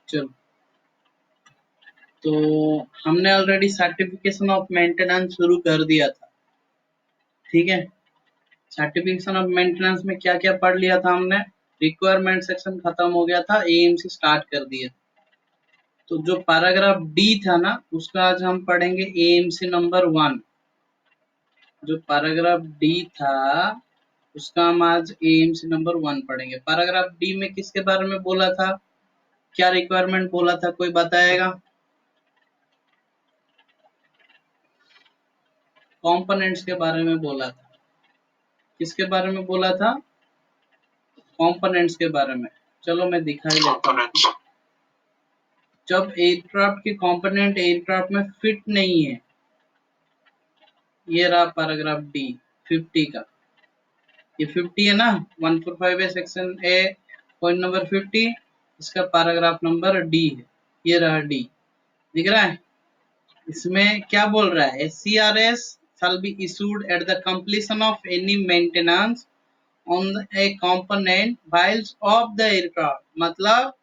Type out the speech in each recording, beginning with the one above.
चलो, तो हमने ऑलरेडी सर्टिफिकेशन ऑफ मेंटेनेंस शुरू कर दिया था, ठीक है। सर्टिफिकेशन ऑफ मेंटेनेंस में क्या क्या पढ़ लिया था हमने? रिक्वायरमेंट सेक्शन खत्म हो गया था, एएमसी स्टार्ट कर दिया। तो जो पैराग्राफ डी था ना, उसका आज हम पढ़ेंगे एएमसी नंबर 1। जो पैराग्राफ डी था उसका हम आज एएमसी नंबर 1 पढ़ेंगे। पैराग्राफ डी में किसके बारे में बोला था, क्या रिक्वायरमेंट बोला था, कोई बताएगा? कंपोनेंट्स के बारे में बोला था। किसके बारे में बोला था? कंपोनेंट्स के बारे में। चलो मैं दिखाई देता हूँ। जब एयरक्राफ्ट के कंपोनेंट एयरक्राफ्ट में फिट नहीं है, ये रहा पैराग्राफ डी 50 का, ये 50 है ना, 145 है सेक्शन ए, पॉइंट नंबर 50, इसका पैराग्राफ नंबर डी है, ये रहा डी, दिख रहा है? इसमें क्या बोल रहा है? CRS shall be issued at the completion of any maintenance on a component whilst of the aircraft। मतलब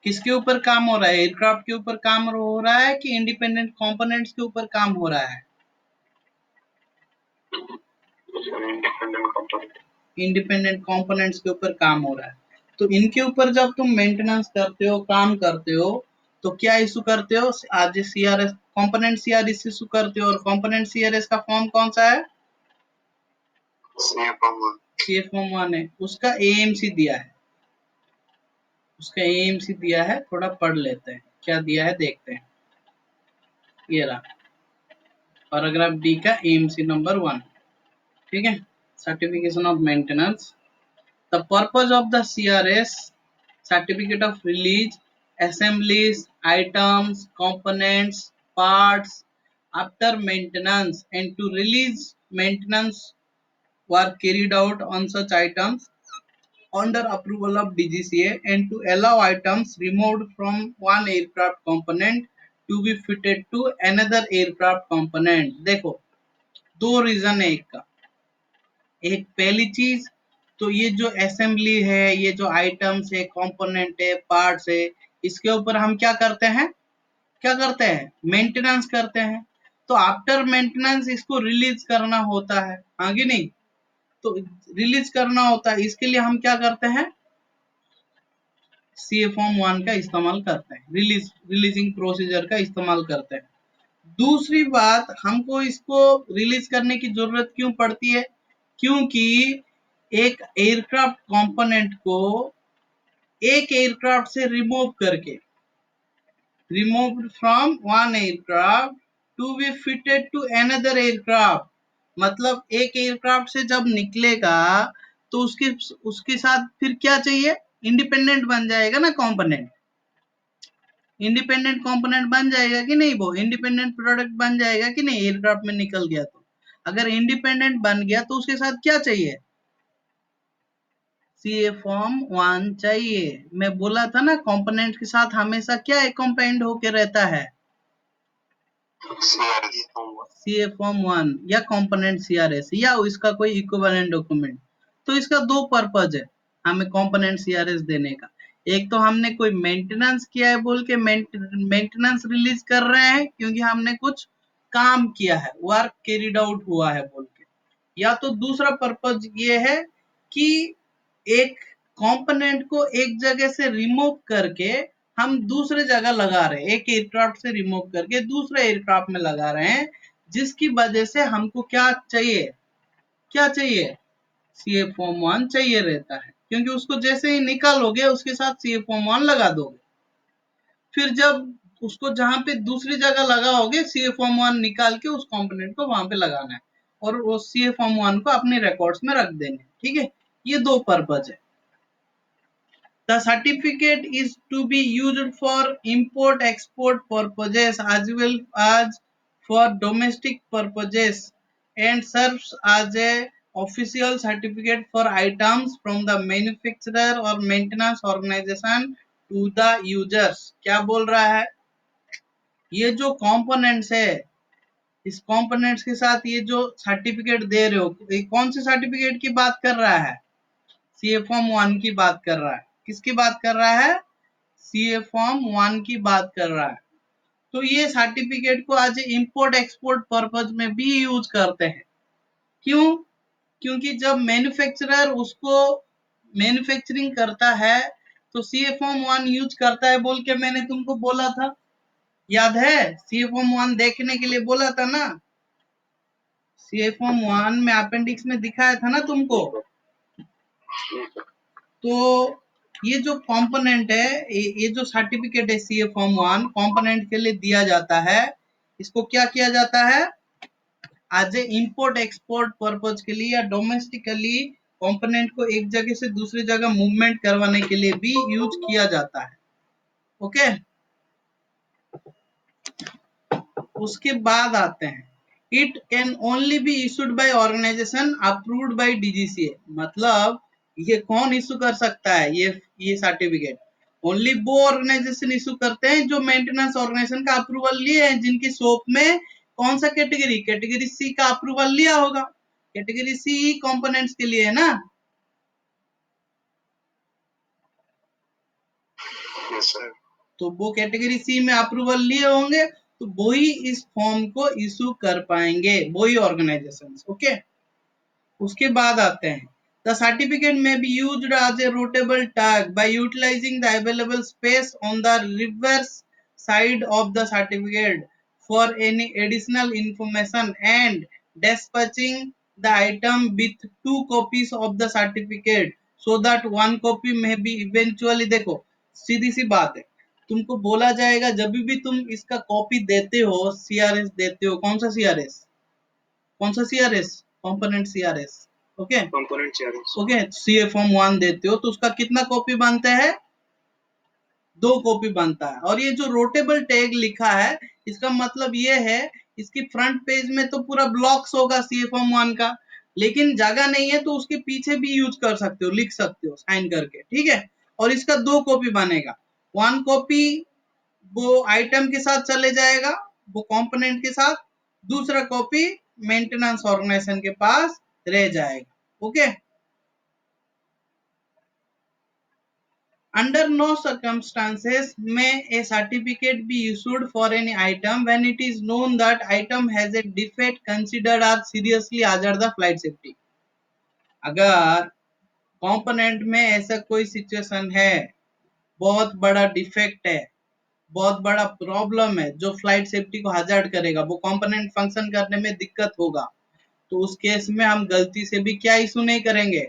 किसके ऊपर काम हो रहा है? एयरक्राफ्ट के ऊपर काम हो रहा है कि इंडिपेंडेंट कंपोनेंट्स के ऊपर काम हो रहा है? इंडिपेंडेंट कंपोनेंट्स के ऊपर काम हो रहा है। तो इनके ऊपर जब तुम मेंटेनेंस करते हो, काम करते हो, तो क्या इशू करते हो? आज CRS कंपोनेंट CRS इशू करते हो। और कंपोनेंट CRS का फॉर्म कौन सा है? CFM 1 है। उसका AMC दिया है, उसका AMC दिया है, थोड़ा पढ़ लेते हैं क्या दिया है, देखते हैं। ये रहा पैराग्राफ डी का AMC नंबर 1, ठीक है। Certification of maintenance. The purpose of the CRS, certificate of release, assemblies, items, components, parts after maintenance and to release maintenance were carried out on such items under approval of DGCA and to allow items removed from one aircraft component to be fitted to another aircraft component। देखो, दो reason है। एक का, एक पहली चीज तो ये जो असेंबली है, ये जो आइटम्स है, कंपोनेंट है, पार्ट्स है, इसके ऊपर हम क्या करते हैं? क्या करते हैं? मेंटेनेंस करते हैं। तो आफ्टर मेंटेनेंस इसको रिलीज करना होता है, हाँ कि नहीं? तो रिलीज करना होता है, इसके लिए हम क्या करते हैं? CFM 1 का इस्तेमाल करते हैं, रिलीजिंग प्रोसीजर का इस्तेमाल करते हैं। दूसरी बात, हमको इसको रिलीज करने की जरूरत क्यों पड़ती है? क्योंकि एक एयरक्राफ्ट कंपोनेंट को एक एयरक्राफ्ट से रिमूव करके, removed from one aircraft to be fitted to another aircraft, मतलब एक एयरक्राफ्ट से जब निकलेगा तो उसके साथ फिर क्या चाहिए? इंडिपेंडेंट बन जाएगा ना कंपोनेंट। इंडिपेंडेंट कंपोनेंट बन जाएगा कि नहीं? वो इंडिपेंडेंट प्रोडक्ट बन जाएगा कि नहीं? एयरक्राफ्ट में निकल गया तो अगर इंडिपेंडेंट बन गया तो उसके साथ क्या चाहिए? CFM 1 चाहिए। मैं बोला था ना, कंपोनेंट के साथ हमेशा क्या कंपाउंड होके रहता है? CFM 1 या कंपोनेंट CRS या इसका कोई इक्विवेलेंट डॉक्यूमेंट। तो इसका दो पर्पज है हमें कंपोनेंट CRS देने का। एक तो हमने कोई मेंटेनेंस किया है बोल के मेंटेनेंस रिलीज कर रहे हैं क्योंकि हमने कुछ काम किया है, वर्क कैरिड आउट हुआ है बोल के। या तो दूसरा पर्पज ये है कि एक कंपोनेंट को एक जगह से रिमूव करके हम दूसरे जगह लगा रहे हैं, एक एयरक्राफ्ट से रिमूव करके दूसरे एयरक्राफ्ट में लगा रहे हैं, जिसकी वजह से हमको क्या चाहिए? क्या चाहिए? CFM 1 चाहिए रहता है, क्योंकि उसको जैसे ही निकालोगे उसके साथ CFM 1 लगा दोगे। फिर जब उसको जहां पे दूसरी जगह लगाओगे, CFM 1 निकाल के उस कंपोनेंट को वहां पे लगाना है और वो CFM 1 को अपने रिकॉर्ड्स में रख देंगे, ठीक है। ये दो पर्पज है। The certificate is to be used for import-export purposes as well as for domestic purposes and serves as a official certificate for items from the manufacturer or maintenance organization to the users। क्या बोल रहा है? ये जो components है, इस components के साथ ये जो सर्टिफिकेट दे रहे हो, कौन से सर्टिफिकेट की बात कर रहा है? CFM 1 की बात कर रहा है। किसकी बात कर रहा है? सीए फॉर्म 1 की बात कर रहा है। तो ये सर्टिफिकेट को आज इंपोर्ट एक्सपोर्ट पर्पज में भी यूज करते हैं। क्यों? क्योंकि जब मैन्युफैक्चरर उसको मैन्युफैक्चरिंग करता है तो सीए फॉर्म 1 यूज करता है बोल के मैंने तुमको बोला था, याद है? सीए फॉर्म 1 देखने के लिए बोला था ना, सीए फॉर्म 1 में अपेंडिक्स में दिखाया था ना तुमको। तो ये जो कंपोनेंट है, ये जो सर्टिफिकेट है सीए फॉर्म 1 कंपोनेंट के लिए दिया जाता है, इसको क्या किया जाता है? आज इंपोर्ट एक्सपोर्ट पर्पज के लिए या डोमेस्टिकली कंपोनेंट को एक जगह से दूसरी जगह मूवमेंट करवाने के लिए भी यूज किया जाता है। ओके, उसके बाद आते हैं, it can only be issued by organisation approved by DGCA. मतलब ये कौन इशू कर सकता है? ये सर्टिफिकेट ओनली वो ऑर्गेनाइजेशन इशू करते हैं जो मेंटेनेंस ऑर्गेनाइजेशन का अप्रूवल लिए हैं, जिनकी शॉप में कौन सा कैटेगरी, कैटेगरी सी का अप्रूवल लिया होगा। कैटेगरी सी कंपोनेंट्स के लिए है ना। yes, तो वो कैटेगरी सी में अप्रूवल लिए होंगे तो वो ही इस फॉर्म को इशू कर पाएंगे, वो ही ऑर्गेनाइजेशन। ओके, उसके बाद आते हैं, the certificate may be used as a rotable tag by utilizing the available space on the reverse side of the certificate for any additional information and dispatching the item with 2 copies of the certificate so that 1 copy may be eventually। देखो सीधी सी बात है, तुमको बोला जाएगा जब भी तुम इसका कॉपी देते हो, सीआरएस देते हो, कौन सा सीआरएस, कौन सा CRS, component CRS. Okay, component CRS. Okay, CA form 1 देते हो तो उसका कितना कॉपी बनता है? 2 कॉपी बनता है। और ये जो रोटेबल टैग लिखा है, इसका मतलब ये है इसकी फ्रंट पेज में तो पूरा ब्लॉक्स होगा सीए फॉर्म 1 का, लेकिन जगह नहीं है तो उसके पीछे भी यूज कर सकते हो, लिख सकते हो साइन करके, ठीक है। और इसका 2 कॉपी बनेगा, 1 कॉपी वो आइटम के साथ चले जाएगा, वो कंपोनेंट के साथ, दूसरा कॉपी मेंटेनेंस ऑर्गेनाइजेशन के पास रह जाएगा। Okay, under no circumstances may a certificate be issued for any item when it is known that item has a defect considered as seriously hazard the flight safety। अगर component में ऐसा कोई situation है, बहुत बड़ा डिफेक्ट है, बहुत बड़ा प्रॉब्लम है जो फ्लाइट सेफ्टी को हजार्ड करेगा, वो कंपोनेंट फंक्शन करने में दिक्कत होगा, तो उस केस में हम गलती से भी क्या इशू नहीं करेंगे?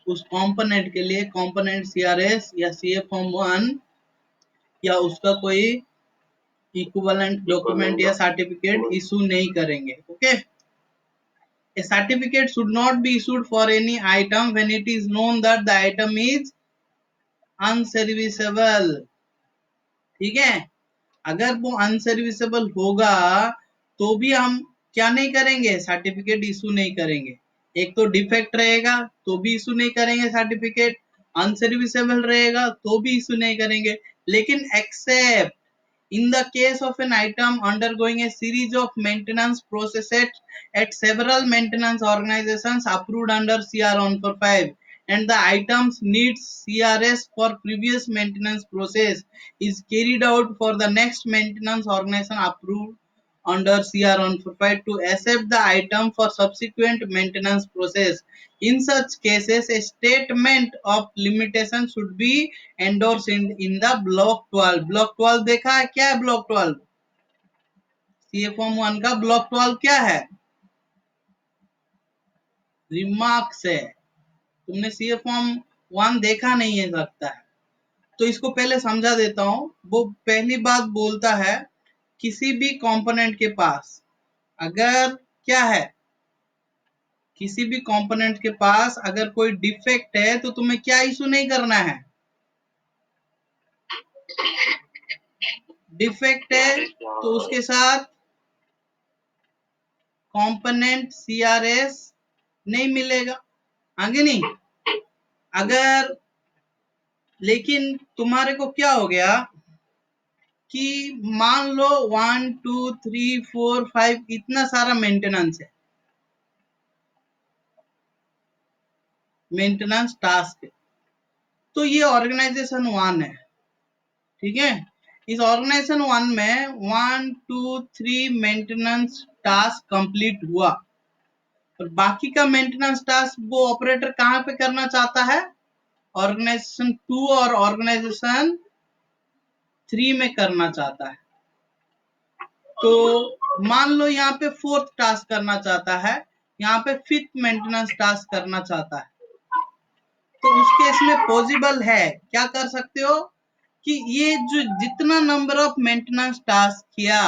उस कंपोनेंट के लिए कंपोनेंट सीआरएस या सीए फॉर्म 1 या उसका कोई इक्विवेलेंट डॉक्यूमेंट या सर्टिफिकेट इशू नहीं करेंगे। Okay, a certificate should not be issued for any item when it is known that the item is unserviceable। ठीक है, अगर वो अनसर्विसेबल होगा तो भी हम क्या नहीं करेंगे? सर्टिफिकेट इशू नहीं करेंगे। एक तो डिफेक्ट रहेगा तो भी इशू नहीं करेंगे सर्टिफिकेट, अनसर्विसेबल रहेगा तो भी इशू नहीं करेंगे। लेकिन accept in the case of an item undergoing a series of maintenance processes at several maintenance organizations approved under CR 145 and the items needs CRS for previous maintenance process is carried out for the next maintenance organization approved under CR 145 to accept the item for subsequent maintenance process। In such cases, a statement of limitation should be endorsed in the block 12। block 12 देखा है क्या है? block 12 CA form 1 का block 12 क्या है? Remarks है। तुमने CA form 1 देखा नहीं है लगता है, तो इसको पहले समझा देता हूं। वो पहली बात बोलता है, किसी भी कंपोनेंट के पास अगर क्या है, किसी भी कंपोनेंट के पास अगर कोई डिफेक्ट है तो तुम्हें क्या इशू नहीं करना है? डिफेक्ट है तो उसके साथ कंपोनेंट सीआरएस नहीं मिलेगा, आगे नहीं। अगर लेकिन तुम्हारे को क्या हो गया कि मान लो 1 2 3 4 5 इतना सारा मेंटेनेंस है, मेंटेनेंस टास्क। तो ये ऑर्गेनाइजेशन 1 है, ठीक है। इस ऑर्गेनाइजेशन 1 में 1 2 3 मेंटेनेंस टास्क कंप्लीट हुआ, और बाकी का मेंटेनेंस टास्क वो ऑपरेटर कहां पे करना चाहता है, ऑर्गेनाइजेशन 2 और ऑर्गेनाइजेशन 3 में करना चाहता है। तो मान लो यहाँ पे 4th टास्क करना चाहता है, यहाँ पे 5th मेंटेनेंस टास्क करना चाहता है। तो उस केस में पॉसिबल है, क्या कर सकते हो कि ये जो जितना नंबर ऑफ मेंटेनेंस टास्क किया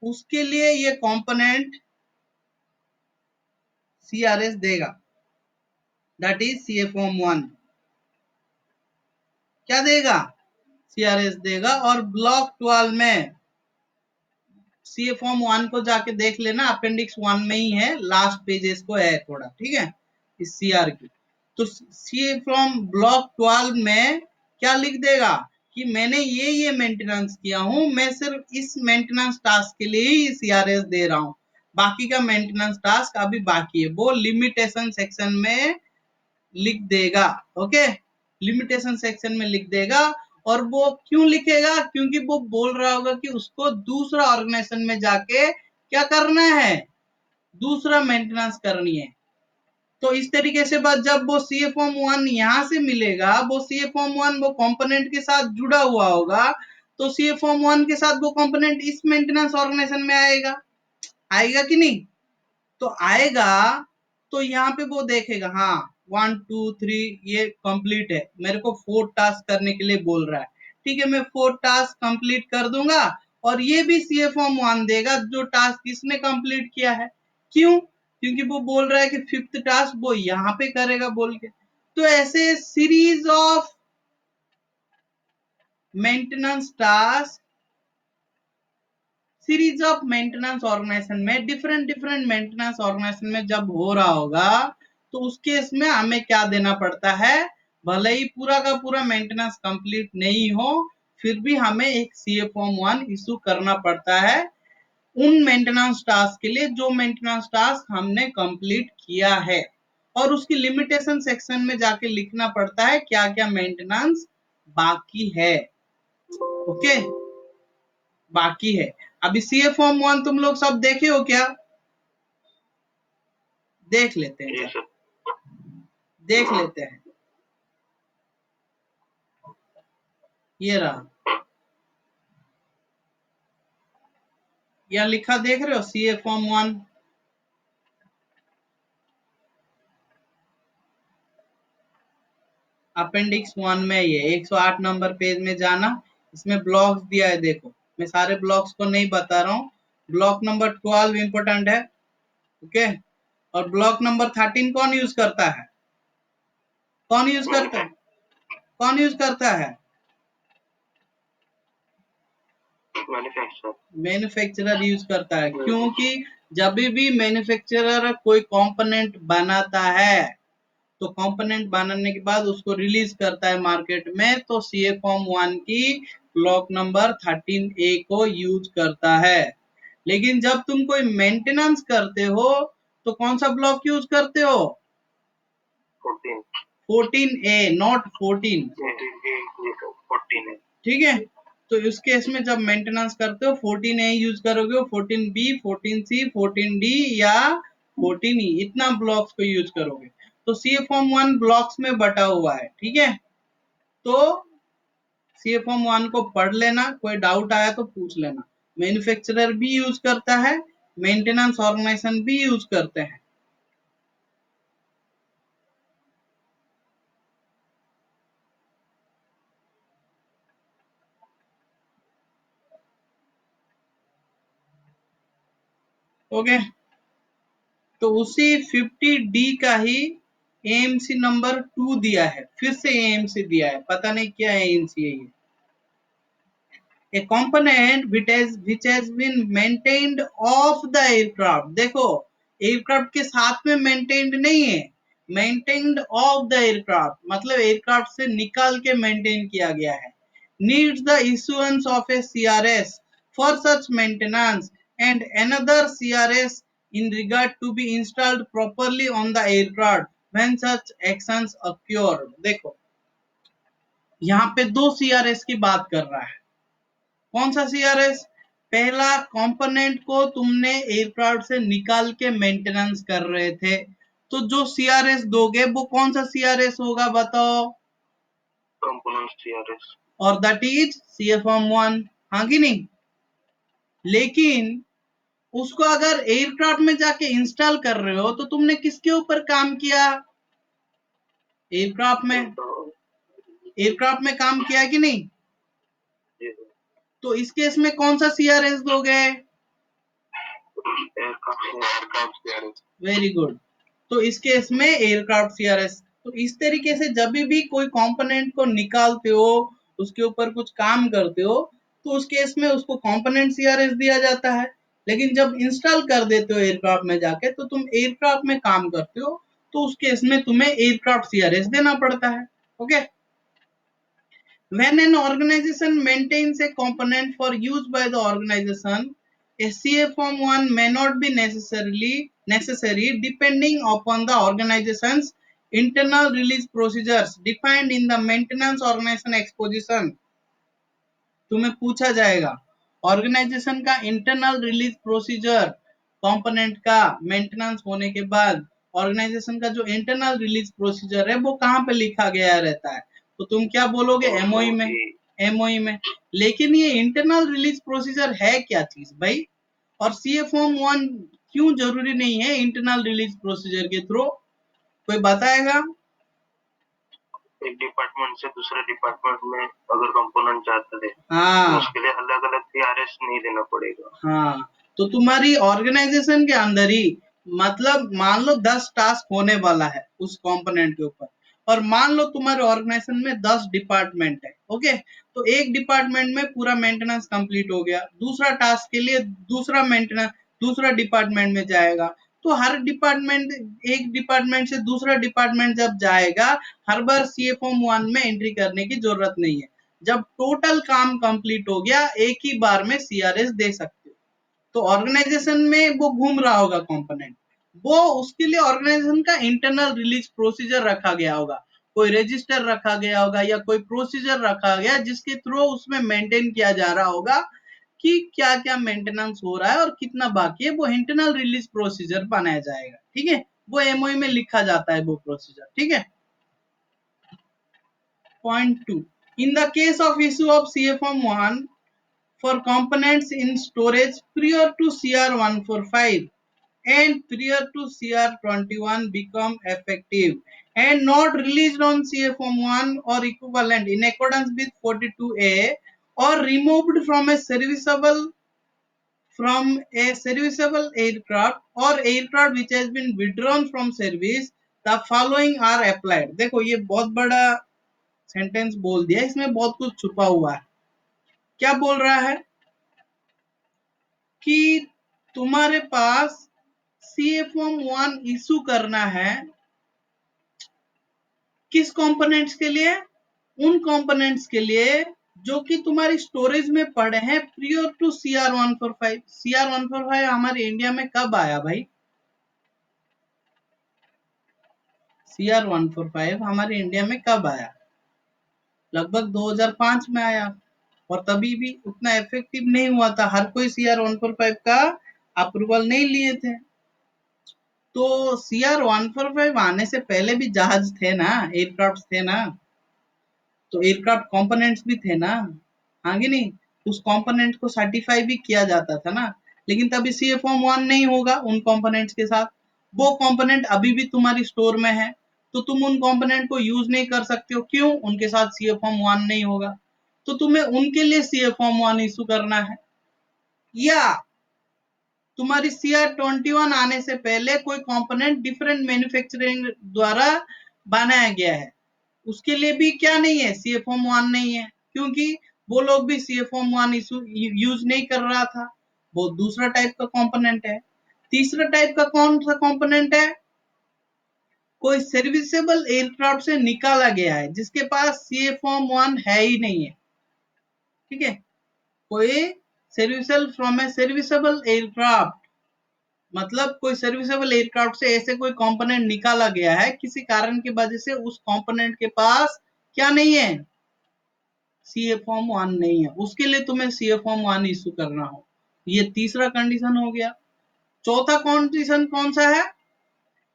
उसके लिए ये कंपोनेंट CRS देगा, दैट इज CFOM1 क्या देगा, CRS देगा। और ब्लॉक 12 में CFOM1 को जाके देख लेना, अपेंडिक्स 1 में ही है, लास्ट पेजेस को है थोड़ा, ठीक है, इस CR की। तो CFOM ब्लॉक 12 में क्या लिख देगा कि मैंने ये मेंटेनेंस किया हूं, मैं सिर्फ इस मेंटेनेंस टास्क के लिए ही CRS दे रहा हूं, बाकी का मेंटेनेंस टास्क अभी बाकी है, वो लिमिटेशन सेक्शन में लिख देगा। ओके, लिमिटेशन सेक्शन में लिख देगा। और वो क्यों लिखेगा, क्योंकि वो बोल रहा होगा कि उसको दूसरा ऑर्गेनाइजेशन में जाके क्या करना है, दूसरा मेंटेनेंस करनी है। तो इस तरीके से बात, जब वो CFOM1 यहाँ से मिलेगा, वो CFOM1 वो कंपोनेंट के साथ जुड़ा हुआ होगा, तो CFOM1 के साथ वो कंपोनेंट इस मेंटेनेंस ऑर्गेनाइजेशन में आएगा, आएगा कि नहीं, तो आएगा। तो यहाँ पे वो देखेगा, हाँ 1 2 3 ये कंप्लीट है, मेरे को 4 टास्क करने के लिए बोल रहा है, ठीक है, मैं 4 टास्क कंप्लीट कर दूंगा। और ये भी CFOM1 देगा जो टास्क इसने कंप्लीट किया है, क्यों, क्योंकि वो बोल रहा है कि 5th टास्क वो यहाँ पे करेगा बोल के। तो ऐसे series of maintenance task, series of maintenance organization में, डिफरेंट मेंटेनेंस ऑर्गेनाइजेशन में जब हो रहा होगा, तो उस केस में हमें क्या देना पड़ता है, भले ही पूरा का पूरा मेंटेनेंस कंप्लीट नहीं हो, फिर भी हमें एक CFOM1 इशू करना पड़ता है उन मेंटेनेंस टास्क के लिए जो मेंटेनेंस टास्क हमने कंप्लीट किया है, और उसकी लिमिटेशन सेक्शन में जाके लिखना पड़ता है क्या क्या मेंटेनेंस बाकी है। ओके, बाकी है। अभी CFOM1 तुम लोग सब देखे हो क्या, देख लेते हैं, देख लेते हैं। ये रहा, यह लिखा देख रहे हो CFOM1, अपेंडिक्स 1 में, ये 108 नंबर पेज में जाना, इसमें ब्लॉक्स दिया है, देखो मैं सारे ब्लॉक्स को नहीं बता रहा हूँ, ब्लॉक नंबर 12 इंपोर्टेंट है। ओके, और ब्लॉक नंबर 13 कौन यूज करता है, कौन यूज करता है, कौन यूज करता है, मैन्युफैक्चरर यूज करता है, क्योंकि जब भी मैन्युफैक्चरर कोई कंपोनेंट बनाता है, तो कंपोनेंट बनाने के बाद उसको रिलीज करता है मार्केट में, तो CFOM1 की ब्लॉक नंबर 13A को यूज करता है। लेकिन जब तुम कोई मेंटेनेंस करते हो तो कौन सा ब्लॉक यूज करते हो, 14A, नॉट 14, ठीक है। तो इस केस में जब मेंटेनेंस करते हो 14A यूज करोगे, 14B, 14C, 14D या 14E, इतना ब्लॉक्स को यूज करोगे। तो CFOM1 ब्लॉक्स में बटा हुआ है, ठीक है। तो CFOM1 को पढ़ लेना, कोई डाउट आया तो पूछ लेना। मैन्युफैक्चरर भी यूज करता है, मेंटेनेंस ऑर्गेनाइजेशन भी यूज करते हैं। ओके, तो उसी 50D का ही AMC नंबर 2 दिया है, फिर से AMC दिया है, पता नहीं क्या AMC है ये। A component which has been maintained off the aircraft, देखो एयरक्राफ्ट के साथ में मेंटेन्ड नहीं है, मेंटेन्ड ऑफ द एयरक्राफ्ट मतलब एयरक्राफ्ट से निकाल के मेंटेन किया गया है, needs the issuance of a CRS for such maintenance and another CRS in regard to be installed properly on the aircraft when such actions acquire. देखो यहाँ पे दो सीआरएस की बात कर रहा है। कौन सा सीआरएस? पहला कंपोनेंट को तुमने एयरक्राफ्ट से निकाल के मेंटेनेंस कर रहे थे, तो जो सीआरएस दोगे वो कौन सा सीआरएस होगा बताओ? Component CRS. और दैट इज CFM1, हाँ कि नहीं? लेकिन उसको अगर एयरक्राफ्ट में जाके इंस्टॉल कर रहे हो तो तुमने किसके ऊपर काम किया? एयरक्राफ्ट में। एयरक्राफ्ट में काम किया कि नहीं? तो इस केस में कौन सा सीआरएस दोगे? Very good. तो इस केस में एयरक्राफ्ट सीआरएस। तो इस तरीके से जब भी कोई कंपोनेंट को निकालते हो, उसके ऊपर कुछ काम करते हो, तो उस केस में उसको कंपोनेंट सीआरएस दिया जाता है। लेकिन जब इंस्टॉल कर देते हो एयरक्राफ्ट में जाके, तो तुम एयरक्राफ्ट में काम करते हो, तो उस केस में तुम्हें एयरक्राफ्ट सीआरएस देना पड़ता है। Okay. When an organization maintains a component for use by the organization, a CFM1 may not be necessary depending upon the organization's internal release procedures defined in the maintenance organization exposition। तुम्हें पूछा जाएगा organisation का internal release procedure, component का maintenance होने के बाद organisation का जो इंटरनल रिलीज प्रोसीजर है वो कहाँ पे लिखा गया रहता है? तो तुम क्या बोलोगे? एमओई में। एमओई में। लेकिन ये इंटरनल रिलीज प्रोसीजर है क्या चीज भाई? और CFM1 क्यों जरूरी नहीं है इंटरनल रिलीज प्रोसीजर के थ्रू? कोई बताएगा? एक डिपार्टमेंट से दूसरे डिपार्टमेंट में अगर कंपोनेंट जाते थे, तो उसके लिए अलग अलग सीआरएस नहीं देना पड़ेगा। हाँ, तो तुम्हारी ऑर्गेनाइजेशन के अंदर ही, मतलब मान लो 10 टास्क होने वाला है उस कंपोनेंट के ऊपर, और मान लो तुम्हारे ऑर्गेनाइजेशन में 10 डिपार्टमेंट है। ओके, तो एक डिपार्टमेंट में पूरा मेंटेनेंस कंप्लीट हो गया, दूसरा टास्क के लिए दूसरा मेंटेनेंस दूसरा डिपार्टमेंट में जाएगा। तो हर डिपार्टमेंट, एक डिपार्टमेंट से दूसरा डिपार्टमेंट जब जाएगा, हर बार CFM1 में एंट्री करने की जरूरत नहीं है। जब टोटल काम कंप्लीट हो गया, एक ही बार में सीआरएस दे सकते हो। तो ऑर्गेनाइजेशन में वो घूम रहा होगा कंपोनेंट, वो उसके लिए ऑर्गेनाइजेशन का इंटरनल रिलीज प्रोसीजर रखा गया होगा, कोई रजिस्टर रखा गया होगा या कोई प्रोसीजर रखा गया जिसके थ्रू उसमें मेंटेन किया जा रहा होगा कि क्या क्या मेंटेनेंस हो रहा है और कितना बाकी है। वो इंटरनल रिलीज प्रोसीजर बनाया जाएगा। ठीक है, वो एमओई में लिखा जाता है वो प्रोसीजर। ठीक है। Point 2, in the case of issue of CFM1 for components in storage prior to CR145 and prior to CR21 become effective and not released on CFM1 or equivalent in accordance with 42A, or removed from a serviceable aircraft or aircraft which has been withdrawn from service, the following are applied। देखो ये बहुत बड़ा sentence बोल दिया, इसमें बहुत कुछ छुपा हुआ है। क्या बोल रहा है कि तुम्हारे पास CFM1 इशू करना है किस कंपोनेंट्स के लिए? उन कंपोनेंट्स के लिए जो कि तुम्हारी स्टोरेज में पड़े हैं प्रियर टू CR145। CR145 हमारे इंडिया में कब आया भाई? CR145 हमारे इंडिया में कब आया? लगभग 2005 में आया, और तभी भी उतना इफेक्टिव नहीं हुआ था। हर कोई CR145 का अप्रूवल नहीं लिए थे। तो CR145 आने से पहले भी जहाज थे ना, एयरक्राफ्ट थे ना, तो एयरक्राफ्ट कंपोनेंट्स भी थे ना, हाँ कि नहीं? उस कंपोनेंट को सर्टिफाई भी किया जाता था ना। लेकिन तभी CFM1 नहीं होगा उन कंपोनेंट्स के साथ। वो कंपोनेंट अभी भी तुम्हारी स्टोर में है, तो तुम उन कंपोनेंट को यूज नहीं कर सकते हो। क्यों? उनके साथ CFM1 नहीं होगा। तो तुम्हें उनके लिए CFM1 इशू करना है, या तुम्हारी CR21 आने से पहले कोई कंपोनेंट डिफरेंट मैन्युफैक्चरिंग द्वारा बनाया गया है, उसके लिए भी क्या नहीं है? CFM1 नहीं है, क्योंकि वो लोग भी CFM1 यूज नहीं कर रहा था। वो दूसरा टाइप का कंपोनेंट है। तीसरा टाइप का कौन सा कंपोनेंट है? कोई सर्विसेबल एयरक्राफ्ट से निकाला गया है जिसके पास CFM1 है ही नहीं है। ठीक है, कोई serviceable from A serviceable aircraft मतलब कोई सर्विसेबल एयरक्राफ्ट से ऐसे कोई कंपोनेंट निकाला गया है, किसी कारण की वजह से उस कंपोनेंट के पास क्या नहीं है, सीए फॉर्म 1 नहीं है, उसके लिए तुम्हें सीए फॉर्म 1 इशू करना हो। ये तीसरा कंडीशन हो गया। चौथा कंडीशन कौन सा है,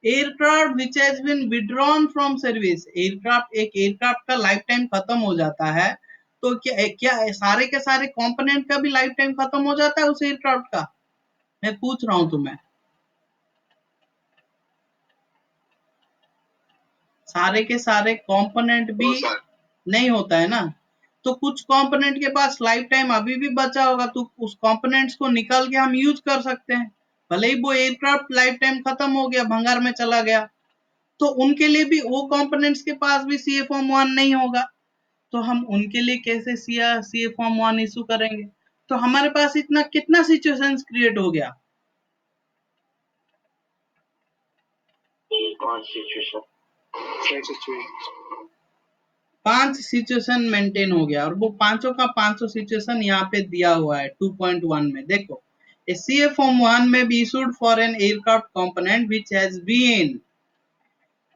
aircraft which has been withdrawn from service. Aircraft का लाइफ टाइम खत्म हो जाता है, तो क्या सारे के सारे कंपोनेंट का भी लाइफ टाइम खत्म हो जाता है उस एयरक्राफ्ट का? मैं पूछ रहा हूं तुम्हें, सारे के सारे कंपोनेंट भी नहीं होता है ना, तो कुछ कंपोनेंट के पास लाइफ टाइम अभी भी बचा होगा, तो उस कंपोनेंट्स को निकाल के हम यूज कर सकते हैं, भले ही वो एयरक्राफ्ट लाइफ टाइम खत्म हो गया, भंगार में चला गया, तो उनके लिए भी वो कंपोनेंट्स के पास भी सीए फॉर्म 1 नहीं होगा, तो हम उनके लिए कैसे सीए फॉर्म 1 इशू करेंगे? तो हमारे पास इतना कितना सिचुएशंस क्रिएट हो गया, 5 सिचुएशन मेंटेन हो गया, और वो पांचों का 500 सिचुएशन यहाँ पे दिया हुआ है 2.1 में। देखो, a CA Form 1 may be issued for an aircraft component which has been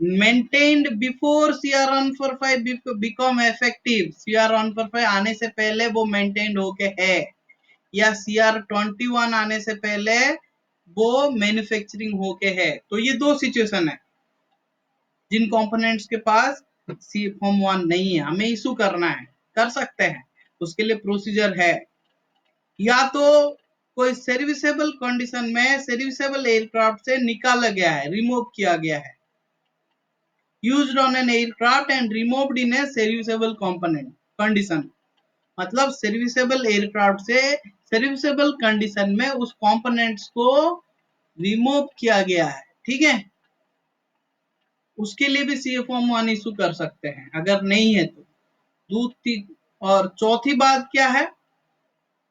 maintained before CR 145 become effective। CR 145 आने से पहले वो maintained होके है, या CR 21 आने से पहले वो मैन्युफैक्चरिंग होके है। तो ये दो सिचुएशन है जिन कंपोनेंट्स के पास सी फॉर्म 1 नहीं है, हमें इशू करना है, कर सकते हैं, उसके लिए प्रोसीजर है। या तो कोई सर्विसेबल कंडीशन में सर्विसेबल एयरक्राफ्ट से निकाला गया है, रिमूव किया गया है, used on an aircraft and removed in A serviceable component condition. मतलब सर्विसेबल एयरक्राफ्ट से सर्विसेबल कंडीशन में उस कंपोनेंट्स को रिमूव किया गया है, ठीक है, उसके लिए भी सीए फॉर्म 1 इशू कर सकते हैं, अगर नहीं है तो। दूसरी और चौथी बात क्या है,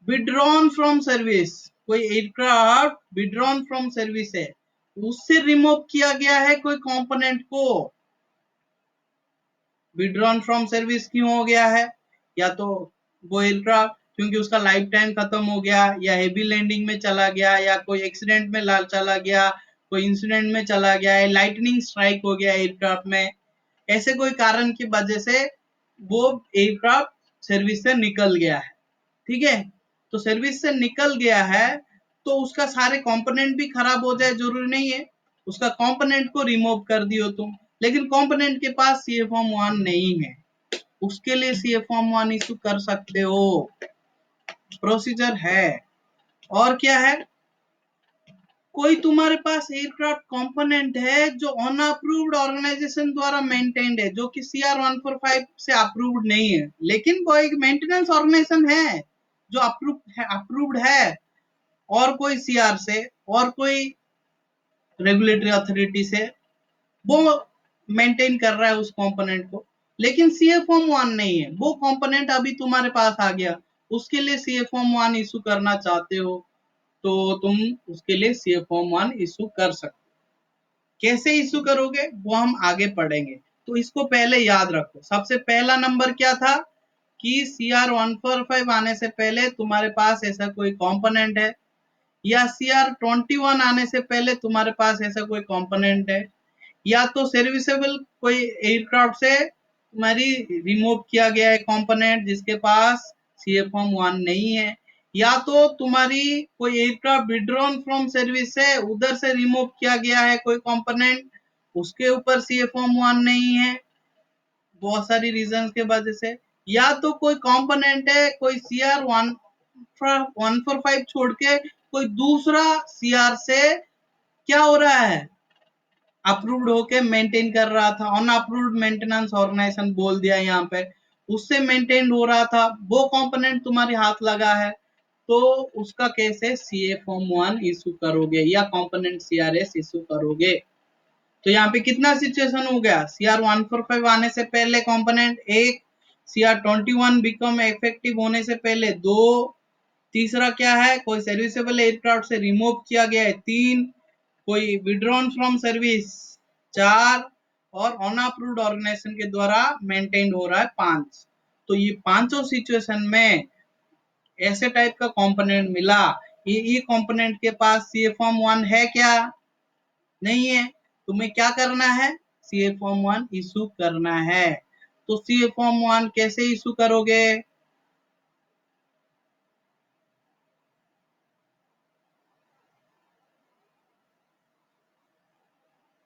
विड्रॉन फ्रॉम सर्विस। कोई एयरक्राफ्ट विड्रॉन फ्रॉम सर्विस है, उससे रिमूव किया गया है कोई कंपोनेंट को। विड्रॉन फ्रॉम सर्विस क्यों हो गया है, या तो वो एयरक्राफ्ट क्योंकि उसका लाइफ टाइम खत्म हो गया, या हेवी लैंडिंग में चला गया, या कोई एक्सीडेंट में चला गया, कोई इंसिडेंट में चला गया है, लाइटनिंग स्ट्राइक हो गया एयरक्राफ्ट में, ऐसे कोई कारण की वजह से वो एयरक्राफ्ट सर्विस से निकल गया है, ठीक है। तो सर्विस से निकल गया है तो उसका सारे कंपोनेंट भी खराब हो जाए जरूरी नहीं है, उसका कंपोनेंट को रिमूव कर दियो तुम, लेकिन कंपोनेंट के पास सीए फॉर्म 1 नहीं है, उसके लिए सीए फॉर्म 1 इशू कर सकते हो, प्रोसीजर है। और क्या है, कोई तुम्हारे पास एयरक्राफ्ट कंपोनेंट है जो अनअप्रूव्ड ऑर्गेनाइजेशन द्वारा मेंटेन्ड है, जो कि सीआर 145 से अप्रूव्ड नहीं है, लेकिन वो एक मेंटेनेंस ऑर्गेनाइजेशन है जो अप्रूव्ड है, और कोई सीआर से और कोई रेगुलेटरी अथॉरिटी से वो मेंटेन कर रहा है उस कंपोनेंट को, लेकिन सीए फॉर्म 1 नहीं है, वो कंपोनेंट अभी तुम्हारे पास आ गया, उसके लिए सीए फॉर्म 1 इशू करना चाहते हो तो तुम उसके लिए सीए फॉर्म 1 इशू कर सकते हो। कैसे इशू करोगे वो हम आगे पढ़ेंगे, तो इसको पहले याद रखो। सबसे पहला नंबर क्या था कि सीआर 145 आने से पहले तुम्हारे पास ऐसा कोई कंपोनेंट है, या सीआर 21 आने से पहले तुम्हारे पास ऐसा कोई कंपोनेंट है, या तो सर्विसेबल कोई एयरक्राफ्ट से तुम्हारी रिमूव किया गया है कंपोनेंट जिसके पास सीए फॉर्म 1 नहीं है, या तो तुम्हारी कोई एयरक्राफ्ट विड्रॉन फ्रॉम सर्विस से उधर से रिमूव किया गया है कोई कंपोनेंट, उसके ऊपर सीए फॉर्म 1 नहीं है, बहुत सारी रीजंस के वजह से, या तो कोई कंपोनेंट है कोई सीआर 145 छोड़ के कोई दूसरा सीआर से क्या हो रहा है, अप्रूव्ड होके मेंटेन कर रहा था, अनअप्रूव्ड मेंटेनेंस ऑर्गेनाइजेशन बोल दिया यहाँ पे, उससे मेंटेन हो रहा था, वो कंपोनेंट तुम्हारे हाथ लगा है, तो उसका केस है सीए फॉर्म 1 इशू करोगे या कंपोनेंट सीआरएस इशू करोगे। तो यहाँ पे कितना सिचुएशन हो गया, सीआर 145 आने से पहले कंपोनेंट एक, सीआर 21 बिकम इफेक्टिव होने से पहले दो, तीसरा क्या है, कोई सर्विसेबल एयरक्राफ्ट से रिमूव किया गया है तीन, कोई विड्रॉन फ्रॉम सर्विस चार, और अनअप्रूव्ड ऑर्गेनाइजेशन के द्वारा मेंटेन हो रहा है पांच। तो ये पांचों सिचुएशन में ऐसे टाइप का कंपोनेंट मिला ई कंपोनेंट के पास सी ए फॉर्म 1 है क्या? नहीं है। तुम्हें क्या करना है? सी ए फॉर्म 1 इशू करना है। तो सी ए फॉर्म 1 कैसे इशू करोगे?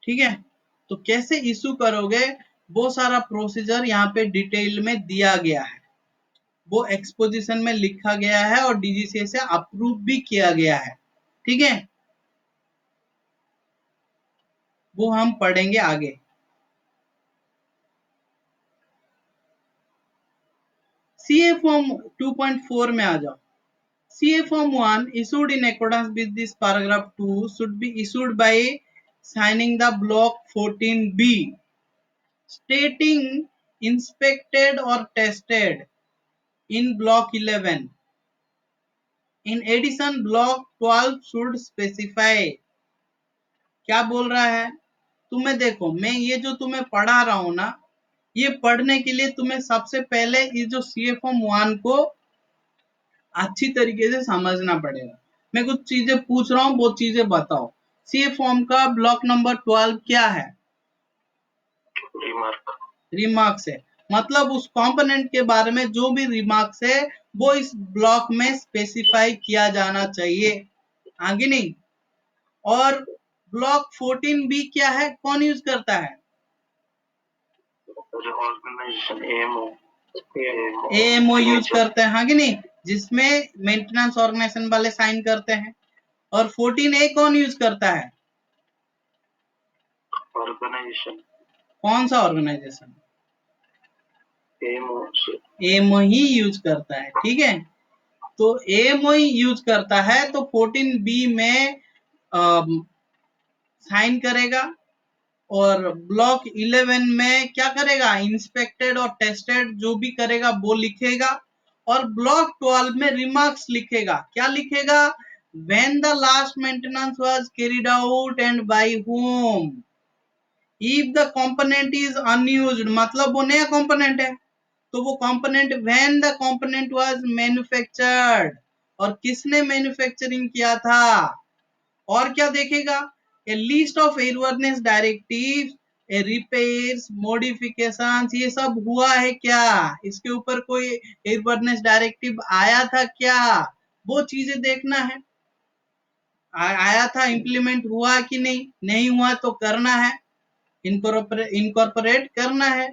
ठीक है, तो कैसे इशू करोगे वो सारा प्रोसीजर यहाँ पे डिटेल में दिया गया है, वो एक्सपोजिशन में लिखा गया है और डीजीसीए से अप्रूव भी किया गया है। ठीक है, वो हम पढ़ेंगे आगे। सीए फॉर्म 2.4 में आ जाओ। CA Form 1 issued in accordance with this paragraph 2 should be issued by signing the block 14B stating inspected or tested in block 11. In addition, block 12 should specify। क्या बोल रहा है? तुम्हें देखो, मैं ये जो तुम्हें पढ़ा रहा हूं ना, ये पढ़ने के लिए तुम्हें सबसे पहले ये जो CA Form 1 को अच्छी तरीके से समझना पड़ेगा। मैं कुछ चीजें पूछ रहा हूँ, वो चीजें बताओ। सी फॉर्म का ब्लॉक नंबर 12 क्या है? रिमार्क्स है। मतलब उस कंपोनेंट के बारे में जो भी रिमार्क्स है वो इस ब्लॉक में स्पेसिफाई किया जाना चाहिए, आगे नहीं। और ब्लॉक 14 बी क्या है, कौन यूज करता है? ऑर्गेनाइजेशन एएमओ यूज करते हैं, हाँ कि नहीं, जिसमें मेंटेनेंस ऑर्गेनाइजेशन वाले साइन करते हैं। और 14A कौन यूज करता है? ऑर्गेनाइजेशन। कौन सा ऑर्गेनाइजेशन? एएमओ ही यूज करता है। ठीक है, तो एएमओ ही यूज करता है, तो 14B में साइन करेगा। और ब्लॉक 11 में क्या करेगा? इंस्पेक्टेड और टेस्टेड जो भी करेगा वो लिखेगा। और ब्लॉक 12 में रिमार्क्स लिखेगा। क्या लिखेगा? When the last maintenance was carried out and by whom। If the component is unused, मतलब वो नया कंपोनेंट है, तो वो component when the component was manufactured, और किसने मैन्युफैक्चरिंग किया था। और क्या देखेगा? A list of airworthiness directive, a repairs, modifications, ये सब हुआ है क्या? इसके ऊपर कोई एयरवर्नेस डायरेक्टिव आया था क्या? वो चीजें देखना है। आया था, इम्प्लीमेंट हुआ कि नहीं, नहीं हुआ तो करना है, इनकॉर्पोरेट करना है।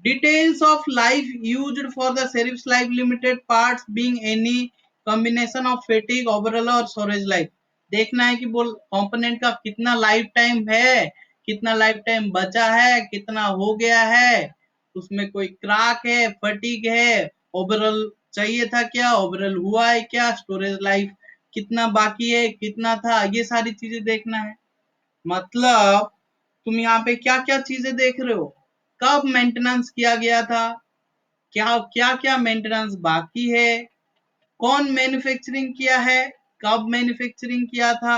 Details of life used for the Sheriff's Life Limited parts being any combination of fatigue, overall और storage life। देखना है कि वो कंपोनेंट का कितना लाइफ टाइम है, कितना लाइफ टाइम बचा है, कितना हो गया है, उसमें कोई क्रैक है, फटीग है, ओवरऑल चाहिए था क्या, ओवरऑल हुआ है क्या, स्टोरेज लाइफ कितना बाकी है, कितना था, ये सारी चीजें देखना है। मतलब तुम यहाँ पे क्या क्या चीजें देख रहे हो? कब मेंटेनेंस किया गया था, क्या क्या क्या मेंटेनेंस बाकी है, कौन मैन्युफैक्चरिंग किया है, कब मैन्युफैक्चरिंग किया था,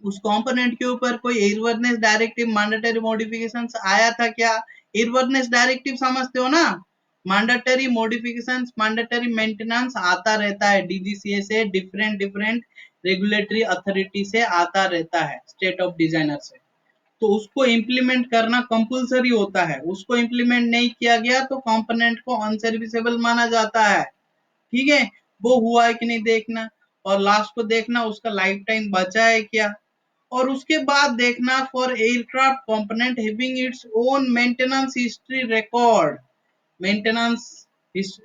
उस कंपोनेंट के ऊपर कोई एयरवर्नेस डायरेक्टिव मैंडेटरी मॉडिफिकेशंस आया था क्या? एयरवर्नेस डायरेक्टिव समझते हो ना, मैंडेटरी मॉडिफिकेशंस, मैंडेटरी मेंटेनेंस आता रहता है डीजीसीए से, डिफरेंट डिफरेंट रेगुलेटरी अथॉरिटी से आता रहता है, स्टेट ऑफ डिजाइनर से। तो उसको इम्प्लीमेंट करना कंपलसरी होता है। उसको इम्प्लीमेंट नहीं किया गया तो कंपोनेंट को अनसर्विसेबल माना जाता है। ठीक है, वो हुआ है कि नहीं देखना। और लास्ट को देखना उसका लाइफ टाइम बचा है क्या। और उसके बाद देखना for aircraft component having its own maintenance history record. Maintenance,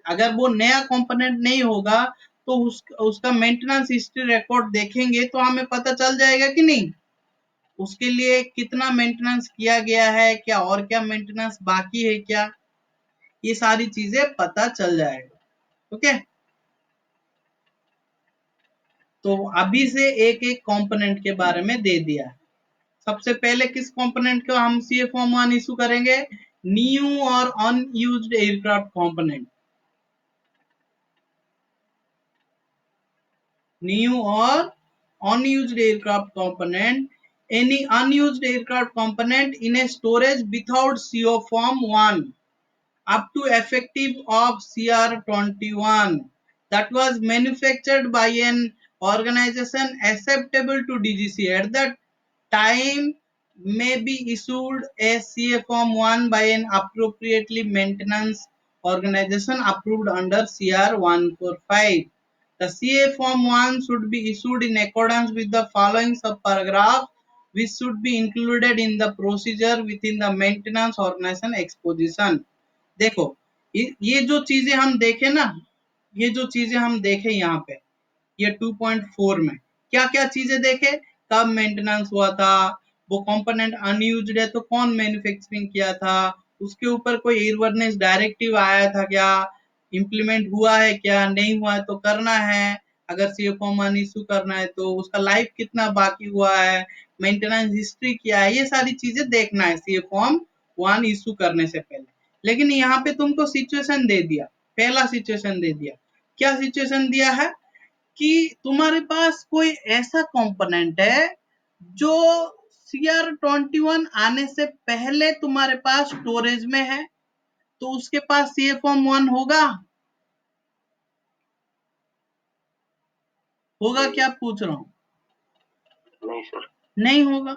अगर वो नया कंपोनेंट नहीं होगा तो उसका मेंटेनेंस हिस्ट्री रिकॉर्ड देखेंगे तो हमें पता चल जाएगा कि नहीं, उसके लिए कितना मेंटेनेंस किया गया है क्या, और क्या मेंटेनेंस बाकी है क्या, ये सारी चीजें पता चल जाएगा। ओके, तो अभी से एक एक कंपोनेंट के बारे में दे दिया। सबसे पहले किस कंपोनेंट को हम सीए फॉर्म 1 इशू करेंगे? न्यू और अनयूज्ड एयरक्राफ्ट कंपोनेंट। न्यू और unused aircraft component, any unused aircraft component in a storage without CO form 1 up to effective of CR 21, that was manufactured by an organization acceptable to DGC. At that time may be issued a CA Form 1 by an appropriately maintenance organization approved under CR 145. The CA Form 1 should be issued in accordance with the following subparagraph, which should be included in the procedure within the maintenance organization exposition. देखो ये जो चीजें हम देखे ना, ये जो चीजें हम देखे यहाँ पे, ये 2.4 में क्या क्या चीजें देखे, कब मेंटेनेंस हुआ था, वो कंपोनेंट अनयूज्ड है तो कौन मैन्युफैक्चरिंग किया था, उसके ऊपर कोई एयरवर्नेस डायरेक्टिव आया था क्या, इम्प्लीमेंट हुआ है क्या, नहीं हुआ है तो करना है, अगर सीए फॉर्म 1 इशू करना है तो उसका लाइफ कितना बाकी हुआ है, मेंटेनेंस हिस्ट्री क्या है, ये सारी चीजें देखना है सीए फॉर्म 1 इशू करने से पहले। लेकिन यहाँ पे तुमको सिचुएशन दे दिया, पहला सिचुएशन दे दिया, क्या सिचुएशन दिया है कि तुम्हारे पास कोई ऐसा कंपोनेंट है जो CR21 आने से पहले तुम्हारे पास स्टोरेज में है, तो उसके पास सीए फॉर्म 1 होगा, होगा क्या पूछ रहा हूँ? नहीं सर, नहीं होगा।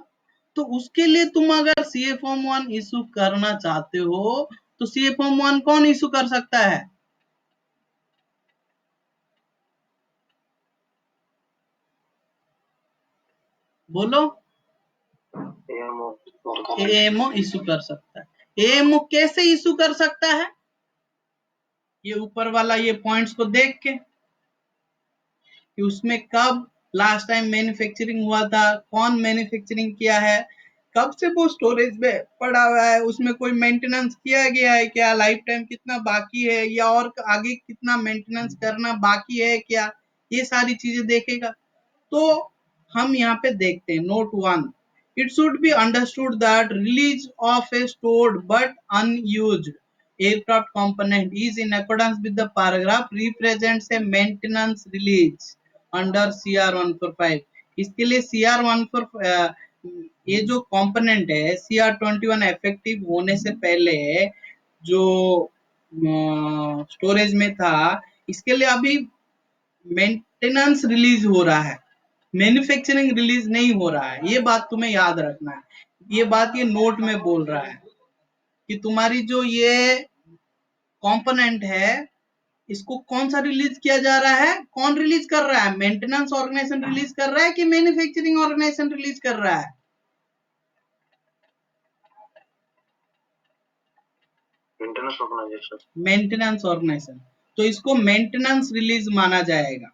तो उसके लिए तुम अगर सीए फॉर्म 1 इशू करना चाहते हो तो सीए फॉर्म 1 कौन इशू कर सकता है? बोलो। एएमओ इशू कर सकता है। एएमओ कैसे इशू कर सकता है? ये ऊपर वाला ये पॉइंट्स को देख के कि उसमें कब लास्ट टाइम मैन्युफैक्चरिंग हुआ था, कौन मैन्युफैक्चरिंग किया है, कब से वो स्टोरेज में पड़ा हुआ है, उसमें कोई मेंटेनेंस किया गया है क्या, लाइफ टाइम कितना बाकी है या और आगे कितना मेंटेनेंस करना बाकी है क्या, ये सारी चीजें देखेगा। तो हम यहाँ पे देखते हैं note 1, it should be understood that release of a stored but unused aircraft component is in accordance with the paragraph represents a maintenance release under CR 145। इसके लिए CR 145 ये जो कंपोनेंट है CR 21 इफेक्टिव होने से पहले जो स्टोरेज में था, इसके लिए अभी मेंटेनेंस रिलीज हो रहा है, मैन्युफैक्चरिंग रिलीज नहीं हो रहा है, ये बात तुम्हें याद रखना है। ये बात ये नोट में बोल रहा है कि तुम्हारी जो ये कंपोनेंट है इसको कौन सा रिलीज किया जा रहा है, कौन रिलीज कर रहा है, मेंटेनेंस ऑर्गेनाइजेशन रिलीज कर रहा है कि मैन्युफैक्चरिंग ऑर्गेनाइजेशन रिलीज कर रहा है? मेंटेनेंस ऑर्गेनाइजेशन, तो इसको मेंटेनेंस रिलीज माना जाएगा,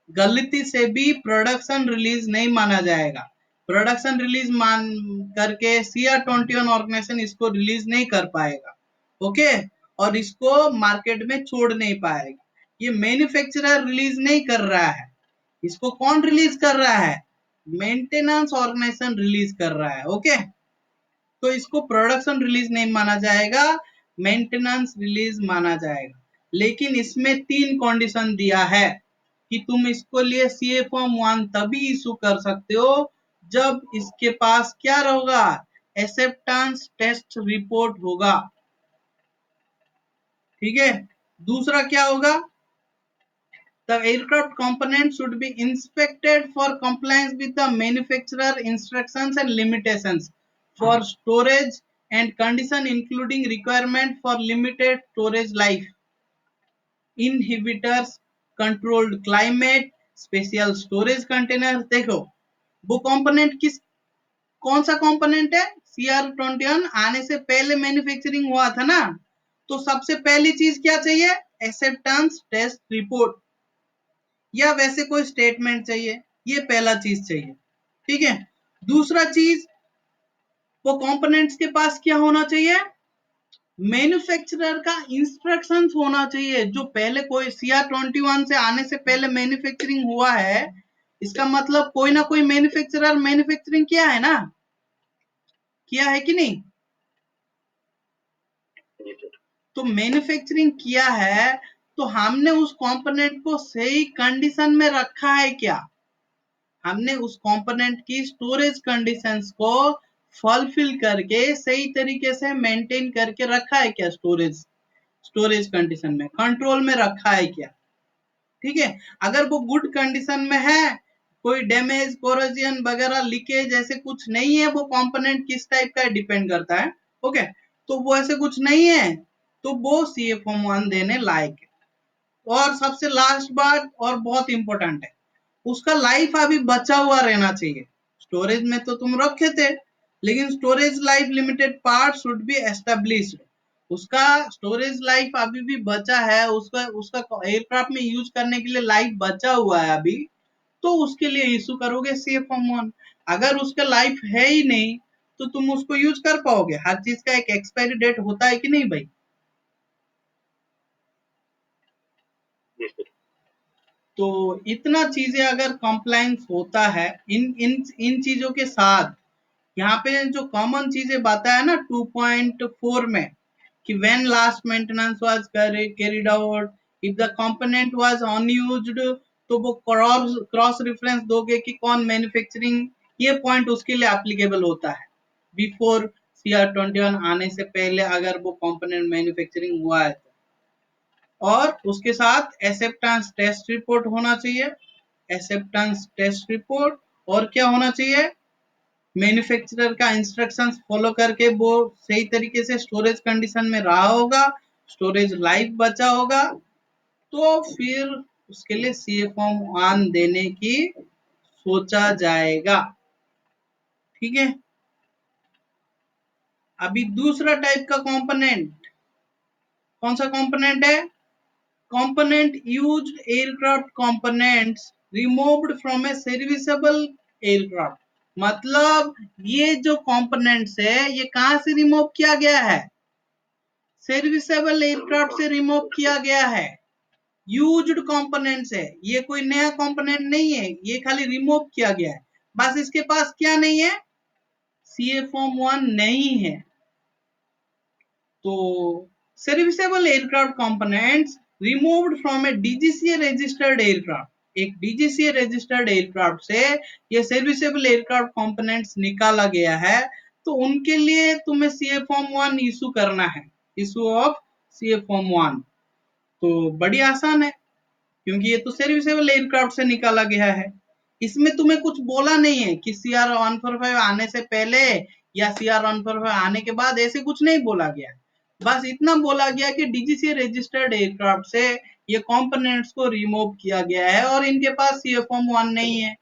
गलती से भी प्रोडक्शन रिलीज नहीं माना जाएगा। प्रोडक्शन रिलीज मान करके CR21 ऑर्गेनाइजेशन इसको रिलीज नहीं कर पाएगा, ओके, और इसको मार्केट में छोड़ नहीं पाएगा। ये मैन्युफैक्चरर रिलीज नहीं कर रहा है, इसको कौन रिलीज कर रहा है, मेंटेनेंस ऑर्गेनाइजेशन रिलीज कर रहा है, ओके। तो इसको प्रोडक्शन रिलीज नहीं माना जाएगा, मेंटेनेंस रिलीज माना जाएगा। लेकिन इसमें 3 कंडीशन दिया है कि तुम इसको लिए सीए फॉर्म 1 तभी इशू कर सकते हो जब इसके पास क्या होगा, एक्सेप्टेंस टेस्ट रिपोर्ट होगा, ठीक है। दूसरा क्या होगा, the aircraft component should be inspected for compliance with the manufacturer instructions and limitations for storage and condition including requirement for limited storage life, inhibitors, controlled climate, special storage containers। देखो वो component किस, कौन सा component है, CR21 आने से पहले manufacturing हुआ था ना, तो सबसे पहली चीज क्या चाहिए, एक्सेप्टेंस टेस्ट रिपोर्ट या वैसे कोई स्टेटमेंट चाहिए, ये पहला चीज चाहिए, ठीक है। दूसरा चीज वो कंपोनेंट्स के पास क्या होना चाहिए, मैन्युफैक्चरर का इंस्ट्रक्शंस होना चाहिए, जो पहले कोई CR21 से आने से पहले मैन्युफैक्चरिंग हुआ है, इसका मतलब कोई ना कोई मैन्युफैक्चरर मैन्युफैक्चरिंग किया है ना, किया है कि नहीं? तो मैन्युफैक्चरिंग किया है तो हमने उस कंपोनेंट को सही कंडीशन में रखा है क्या, हमने उस कंपोनेंट की स्टोरेज कंडीशंस को फुलफिल करके सही तरीके से मेंटेन करके रखा है क्या, स्टोरेज कंडीशन में कंट्रोल में रखा है क्या, ठीक है, अगर वो गुड कंडीशन में है, कोई डैमेज, कोरोजन वगैरह, लीकेज ऐसे कुछ नहीं है, वो कंपोनेंट किस टाइप का डिपेंड करता है। ओके, तो वो ऐसे कुछ नहीं है तो वो सीए फॉर्म 1 देने लायक है। और सबसे लास्ट बात और बहुत इंपॉर्टेंट है, उसका लाइफ अभी बचा हुआ रहना चाहिए। स्टोरेज में तो तुम रखे थे, लेकिन storage life limited part should be established. उसका स्टोरेज लाइफ अभी भी बचा है, उसका उसका एयरक्राफ्ट में यूज करने के लिए लाइफ बचा हुआ है अभी, तो उसके लिए इशू करोगे सीए फॉर्म 1। अगर उसका लाइफ है ही नहीं तो तुम उसको यूज कर पाओगे? हर चीज का एक एक्सपायरी डेट होता है कि नहीं भाई? तो इतना चीजें अगर कंप्लायंस होता है इन इन इन चीजों के साथ, यहाँ पे जो कॉमन चीजें बताया ना 2.4 में, कि when last maintenance was carried out, if the component was unused, तो वो क्रॉस रेफरेंस दोगे कि कौन मैन्युफैक्चरिंग, ये पॉइंट उसके लिए एप्लीकेबल होता है। बिफोर CR21 आने से पहले अगर वो कंपोनेंट मैन्युफैक्चरिंग हुआ है, और उसके साथ एक्सेप्टेंस टेस्ट रिपोर्ट होना चाहिए, एक्सेप्टेंस टेस्ट रिपोर्ट, और क्या होना चाहिए, मैन्युफैक्चरर का इंस्ट्रक्शंस फॉलो करके वो सही तरीके से स्टोरेज कंडीशन में रहा होगा, स्टोरेज लाइफ बचा होगा, तो फिर उसके लिए सीए फॉर्म 1 देने की सोचा जाएगा। ठीक है, अभी दूसरा टाइप का कंपोनेंट कौन सा कंपोनेंट है? component used aircraft components removed from a serviceable aircraft। मतलब ये जो कंपोनेंट्स है ये कहां से रिमूव किया गया है? सर्विसेबल एयरक्राफ्ट से रिमूव किया गया है। यूज्ड कंपोनेंट्स है, ये कोई नया कंपोनेंट नहीं है, ये खाली रिमूव किया गया है। बस इसके पास क्या नहीं है? सीए फॉर्म 1 नहीं है। तो serviceable aircraft components removed from A DGCA registered aircraft, एक डीजीसीए रजिस्टर्ड एयरक्राफ्ट से ये सर्विसेबल एयरक्राफ्ट कंपोनेंट्स निकाला गया है, तो उनके लिए तुम्हें सीए फॉर्म 1 इशू करना है, इशू ऑफ सीए फॉर्म 1। तो बड़ी आसान है, क्योंकि ये तो सर्विसेबल एयरक्राफ्ट से निकाला गया है। इसमें तुम्हें कुछ बोला नहीं है कि CR145 आने से पहले या CR145 आने के बाद, ऐसे कुछ नहीं बोला गया। बस इतना बोला गया कि डीजीसीए रजिस्टर्ड एयरक्राफ्ट से ये कंपोनेंट्स को रिमूव किया गया है और इनके पास सीए फॉर्म 1 नहीं है,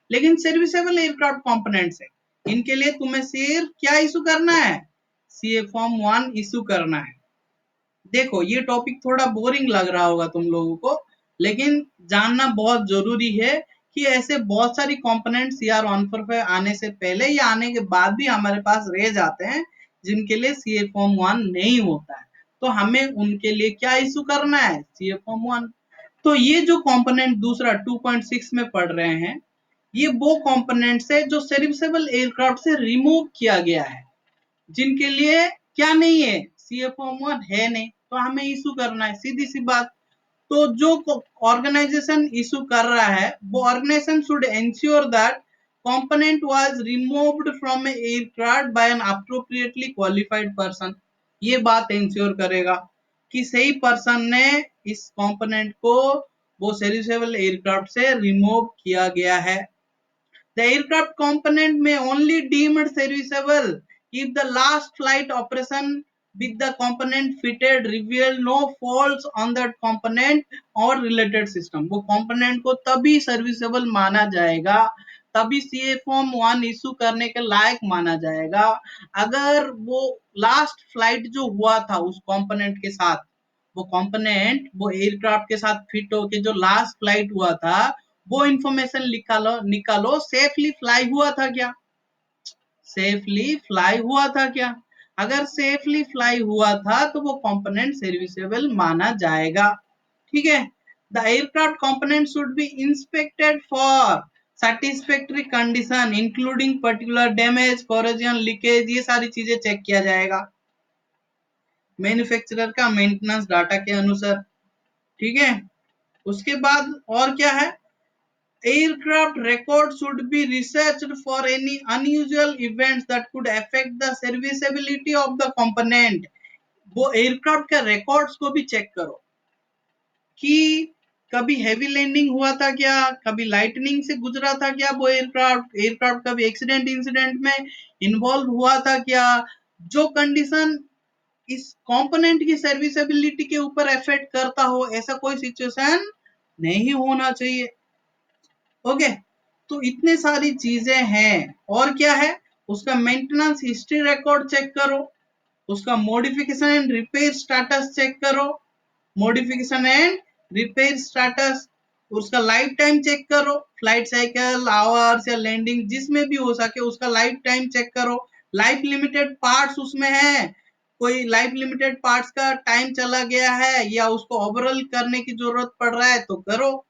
लेकिन सर्विसेबल एयरक्राफ्ट कंपोनेंट्स है। इनके लिए तुम्हें सिर्फ क्या इशू करना है? सीए फॉर्म 1 इशू करना है। देखो ये टॉपिक थोड़ा बोरिंग लग रहा होगा तुम लोगों को, लेकिन जानना बहुत जरूरी है कि ऐसे बहुत सारी कंपोनेंट CR145 आने से पहले या आने के बाद भी हमारे पास रह जाते हैं, जिनके लिए सीए फॉर्म 1 नहीं होता है। तो हमें उनके लिए क्या इशू करना है? CA form 1। तो ये जो कंपोनेंट दूसरा 2.6 में पढ़ रहे हैं, ये वो कंपोनेंट्स है जो सर्विसेबल एयरक्राफ्ट से रिमूव किया गया है, जिनके लिए क्या नहीं है? सीए फॉर्म 1 है नहीं, तो हमें इशू करना है, सीधी सी बात। तो जो ऑर्गेनाइजेशन इशू कर रहा है, वो organization should ensure that component was removed from a aircraft by an appropriately qualified person। ये बात इंश्योर करेगा कि सही पर्सन ने इस कंपोनेंट को वो सर्विसेबल एयरक्राफ्ट से रिमूव किया गया है। The aircraft component may only deemed serviceable if the last flight operation with the component fitted revealed no faults on that component or related system। वो component को तभी serviceable माना जाएगा, तभी सीए फॉर्म 1 इशू करने के लायक माना जाएगा, अगर वो लास्ट फ्लाइट जो हुआ था उस कंपोनेंट के साथ, वो कंपोनेंट वो एयरक्राफ्ट के साथ फिट होके जो लास्ट फ्लाइट हुआ था, वो इंफॉर्मेशन निकालो सेफली फ्लाई हुआ था क्या? सेफली फ्लाई हुआ था क्या? अगर सेफली फ्लाई हुआ था तो वो कंपोनेंट सर्विसेबल माना जाएगा। ठीक है, the aircraft component should be inspected for satisfactory condition including particular damage, corrosion, leakage, ये सारी चीजें चेक किया जाएगा मैन्युफैक्चरर का मेंटेनेंस डाटा के अनुसार। ठीक है, उसके बाद और क्या है? Aircraft records should be researched for any unusual events that could affect the serviceability of the component। वो एयरक्राफ्ट के रिकॉर्ड्स को भी चेक करो कि कभी हेवी लैंडिंग हुआ था क्या, कभी लाइटनिंग से गुजरा था क्या वो एयरक्राफ्ट कभी एक्सीडेंट इंसिडेंट में इन्वॉल्व हुआ था क्या, जो कंडीशन इस कंपोनेंट की सर्विसेबिलिटी के ऊपर इफेक्ट करता हो, ऐसा कोई सिचुएशन नहीं होना चाहिए। ओके, तो इतने सारी चीजें हैं। और क्या है, उसका मेंटेनेंस हिस्ट्री रिकॉर्ड चेक करो, उसका modification and repair status check करो, मॉडिफिकेशन एंड रिपेयर स्टेटस, उसका लाइफ टाइम चेक करो, फ्लाइट साइकिल, आवर्स या लैंडिंग जिसमें भी हो सके उसका लाइफ टाइम चेक करो। लाइफ लिमिटेड पार्ट्स उसमें है, कोई लाइफ लिमिटेड पार्ट्स का टाइम चला गया है या उसको ओवरऑल करने की जरूरत पड़ रहा है तो करो,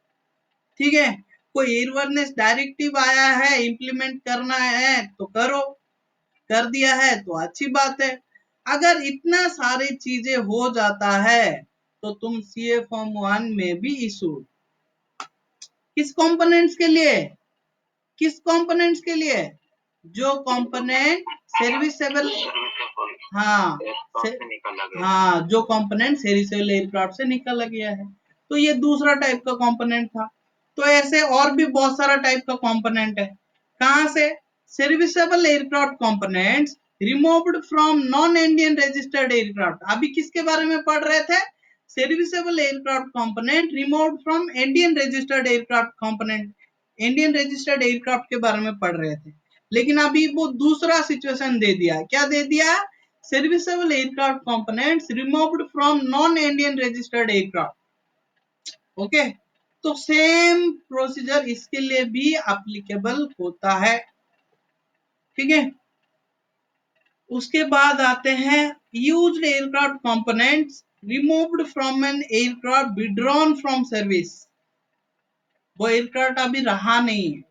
ठीक है। कोई एयरवर्नेस डायरेक्टिव आया है, इम्प्लीमेंट करना है तो करो, कर दिया है तो अच्छी बात है। अगर इतना सारी चीजें हो जाता है तो तुम सीए फॉर्म 1 में भी इशू, किस कंपोनेंट्स के लिए, किस कंपोनेंट्स के लिए, जो कंपोनेंट सर्विसेबल, हाँ हाँ, जो कंपोनेंट सर्विसेबल एयरक्राफ्ट से निकाला गया है। तो ये दूसरा टाइप का कंपोनेंट था। तो ऐसे और भी बहुत सारा टाइप का कंपोनेंट है। कहां से, serviceable aircraft components removed from non Indian registered aircraft. अभी किसके बारे में पढ़ रहे थे, serviceable aircraft component removed from Indian registered aircraft component, Indian registered aircraft के बारे में पढ़ रहे थे। लेकिन अभी वो दूसरा सिचुएशन दे दिया, क्या दे दिया, serviceable aircraft components removed from non-Indian registered aircraft। Okay, तो सेम प्रोसीजर इसके लिए भी एप्लीकेबल होता है, ठीक है। उसके बाद आते हैं used aircraft components removed from an aircraft withdrawn from service. वो एयरक्राफ्ट अभी रहा नहीं है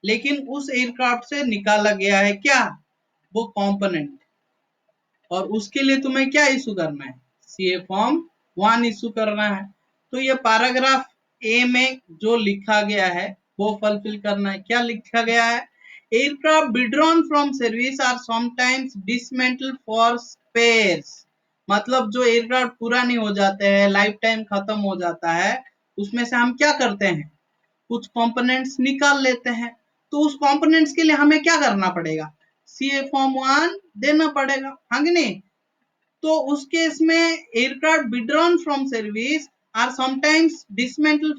लेकिन उस एयरक्राफ्ट से निकाला गया है क्या, वो कंपोनेंट, और उसके लिए तुम्हें क्या इशू करना है, सीए फॉर्म 1 इशू करना है। तो ये पैराग्राफ ए में जो लिखा गया है वो फुलफिल करना है। क्या लिखा गया है, aircraft withdrawn from service are sometimes dismantle for spares. मतलब जो एयरक्राफ्ट पूरा नहीं हो जाते हैं, लाइफ टाइम खत्म हो जाता है, उसमें से हम क्या करते हैं, कुछ कंपोनेंट्स निकाल लेते हैं। तो उस कंपोनेंट्स के लिए हमें क्या करना पड़ेगा, सीए फॉर्म 1 देना पड़ेगा, हाँ कि नहीं। तो उस केस में aircraft withdrawn from service are sometimes dismantled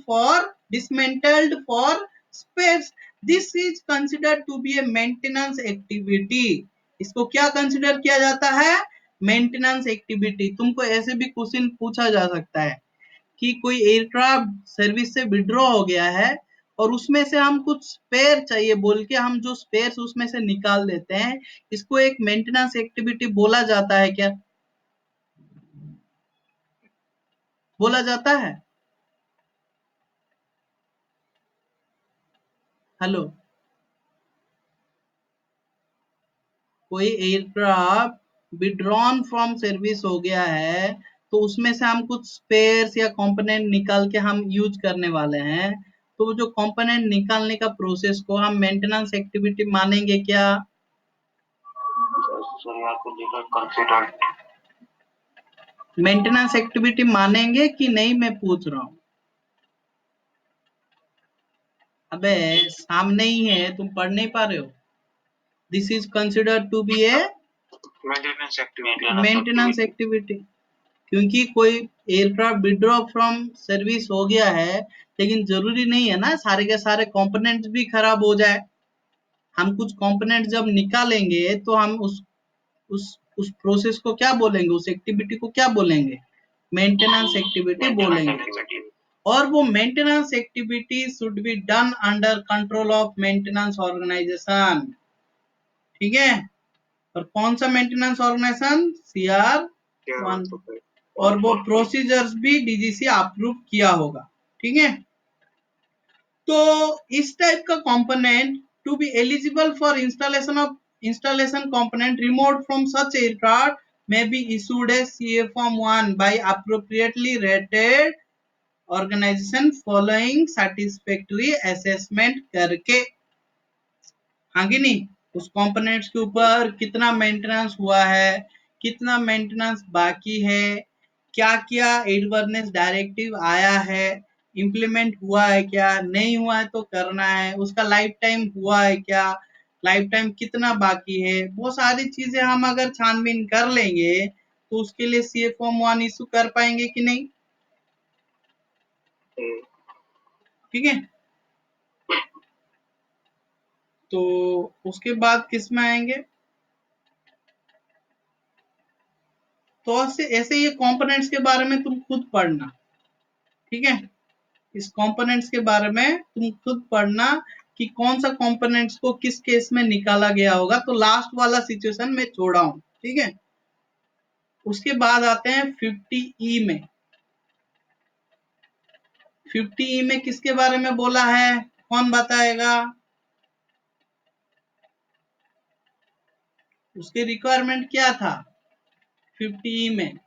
for spares. This is considered to be a maintenance activity. इसको क्या कंसिडर किया जाता है, मेंटेनेंस एक्टिविटी। तुमको ऐसे भी क्वेश्चन पूछा जा सकता है कि कोई एयरक्राफ्ट सर्विस से विड्रॉ हो गया है और उसमें से हम कुछ स्पेयर चाहिए बोल के हम जो स्पेयर्स उसमें से निकाल देते हैं, इसको एक मेंटेनेंस एक्टिविटी बोला जाता है क्या, बोला जाता है। हेलो, कोई एयरक्राफ्ट विड्रॉन फ्रॉम सर्विस हो गया है तो उसमें से हम कुछ स्पेयर्स या कंपोनेंट निकाल के हम यूज करने वाले हैं, तो जो कंपोनेंट निकालने का प्रोसेस को हम मेंटेनेंस एक्टिविटी मानेंगे क्या, मेंटेनेंस एक्टिविटी मानेंगे कि नहीं, मैं पूछ रहा हूँ। अबे सामने ही है, तुम पढ़ नहीं पा रहे हो। This is considered to be a maintenance activity, क्योंकि कोई एयरक्राफ्ट विड्रॉ फ्रॉम सर्विस हो गया है लेकिन जरूरी नहीं है ना सारे के सारे कंपोनेंट्स भी खराब हो जाए। हम कुछ कंपोनेंट जब निकालेंगे तो हम उस प्रोसेस को क्या बोलेंगे, उस एक्टिविटी को क्या बोलेंगे, मेंटेनेंस एक्टिविटी बोलेंगे। और वो maintenance activity should be done under control of maintenance organization, ठीक है। और कौन सा मेंटेनेंस ऑर्गेनाइजेशन, सीआर 1, और वो प्रोसीजर्स भी डीजीसी अप्रूव किया होगा, ठीक है। तो इस टाइप का component to be eligible for installation component removed from such aircraft may be issued as CA Form 1 by appropriately rated organization following satisfactory assessment करके, हाँ कि नहीं। उस कंपोनेंट्स के ऊपर कितना मेंटेनेंस हुआ है, कितना मेंटेनेंस बाकी है, क्या क्या एयरवर्नेस डायरेक्टिव आया है, इम्प्लीमेंट हुआ है क्या, नहीं हुआ है तो करना है, उसका लाइफ टाइम हुआ है क्या, लाइफ टाइम कितना बाकी है, वो सारी चीजें हम अगर छानबीन कर लेंगे तो उसके लिए सीए फॉर्म 1 इशू कर पाएंगे कि नहीं? ठीक है, तो उसके बाद किस में आएंगे? तो ऐसे ये कंपोनेंट्स के बारे में तुम खुद पढ़ना, ठीक है, इस कंपोनेंट्स के बारे में तुम खुद पढ़ना कि कौन सा कंपोनेंट्स को किस केस में निकाला गया होगा। तो लास्ट वाला सिचुएशन में छोड़ा हूं, ठीक है। उसके बाद आते हैं 50E में। 50E में किसके बारे में बोला है, कौन बताएगा? उसके रिक्वायरमेंट क्या था 50E में?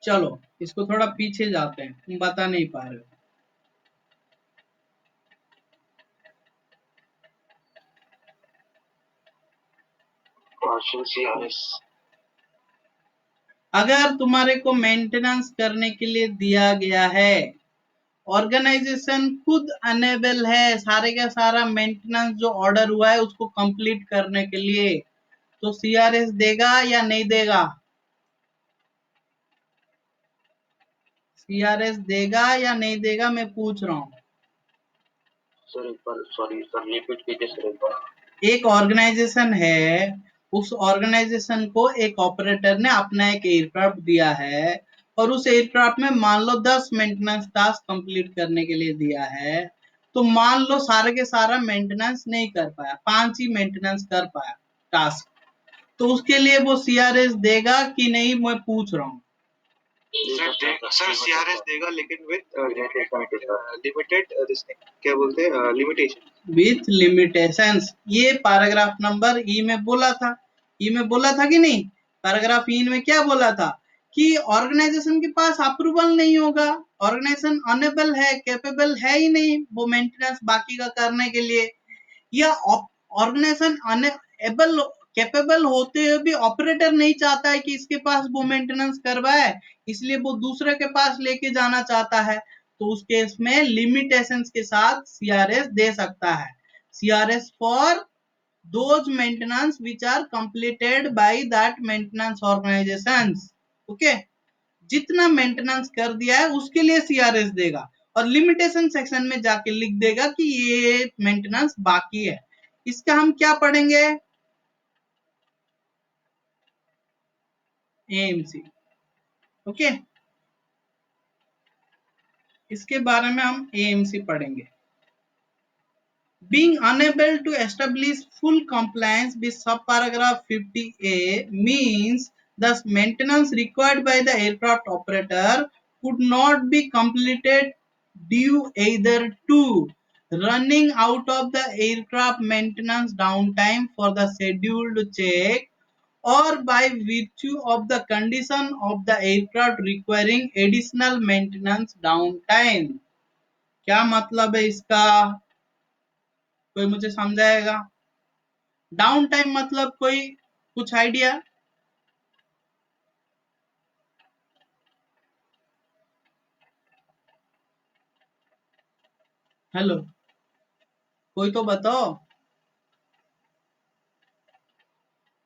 चलो इसको थोड़ा पीछे जाते हैं, तुम बता नहीं पा रहे हो। अगर तुम्हारे को मेंटेनेंस करने के लिए दिया गया है, ऑर्गेनाइजेशन खुद अनेबल है सारे का सारा मेंटेनेंस जो ऑर्डर हुआ है उसको कंप्लीट करने के लिए, तो सीआरएस देगा या नहीं देगा? सीआरएस देगा या नहीं देगा, मैं पूछ रहा हूँ। सर एक बार, सॉरी सर, रिपीट कीजिए सर एक बार। एक ऑर्गेनाइजेशन है, उस ऑर्गेनाइजेशन को एक ऑपरेटर ने अपना एक एयरक्राफ्ट दिया है और उस एयरक्राफ्ट में मान लो 10 मेंटेनेंस टास्क कंप्लीट करने के लिए दिया है, तो मान लो सारे के सारा मेंटेनेंस नहीं कर पाया, 5 ही मेंटेनेंस कर पाया टास्क, तो उसके लिए वो सीआरएस देगा कि नहीं, मैं पूछ रहा हूँ। सर सीआरएस देगा, लेकिन विद लिमिटेड क्या बोलते हैं, लिमिटेशन। विथ लिमिटेशंस, ये पैराग्राफ नंबर ई में बोला था, ई में बोला था कि नहीं? पैराग्राफ ई में क्या बोला था कि ऑर्गेनाइजेशन के पास अप्रूवल नहीं होगा, ऑर्गेनाइजेशन अनेबल है, कैपेबल है ही नहीं वो मेंटेनेंस बाकी का करने के लिए, या ऑर्गेनाइजेशन अनेबल कैपेबल होते हुए भी ऑपरेटर नहीं चाहता है कि इसके पास वो मेंटेनेंस करवाए, इसलिए वो दूसरे के पास लेके जाना चाहता है, तो उस केस में लिमिटेशंस के साथ सीआरएस दे सकता है। CRS for those maintenance which are completed by that maintenance organizations, okay, जितना मेंटेनेंस कर दिया है उसके लिए सीआरएस देगा, और लिमिटेशन सेक्शन में जाके लिख देगा कि ये मेंटेनेंस बाकी है। इसका हम क्या पढ़ेंगे? एएमसी, ओके, इसके बारे में हम एएमसी पढ़ेंगे। Being unable to establish full compliance with subparagraph 50A means the maintenance required by the aircraft operator could not be completed due either to running out of the aircraft maintenance downtime for the scheduled check or by virtue of the condition of the aircraft requiring additional maintenance downtime। क्या मतलब है इसका, कोई मुझे समझाएगा? Down time मतलब कोई कुछ idea? Hello, कोई तो बताओ।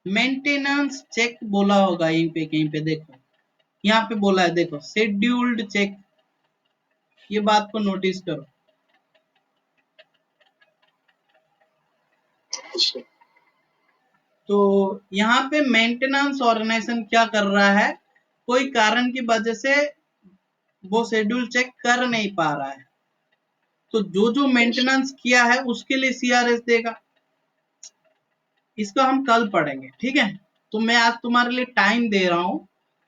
मेंटेनेंस चेक बोला होगा यहीं पे कहीं पे, देखो यहाँ पे बोला है, देखो शेड्यूल्ड चेक, ये बात को नोटिस करो। तो यहाँ पे मेंटेनेंस ऑर्गेनाइजेशन क्या कर रहा है, कोई कारण की वजह से वो शेड्यूल चेक कर नहीं पा रहा है, तो जो जो मेंटेनेंस किया है उसके लिए सीआरएस देगा। इसको हम कल पढ़ेंगे, ठीक है। तो मैं आज तुम्हारे लिए टाइम दे रहा हूं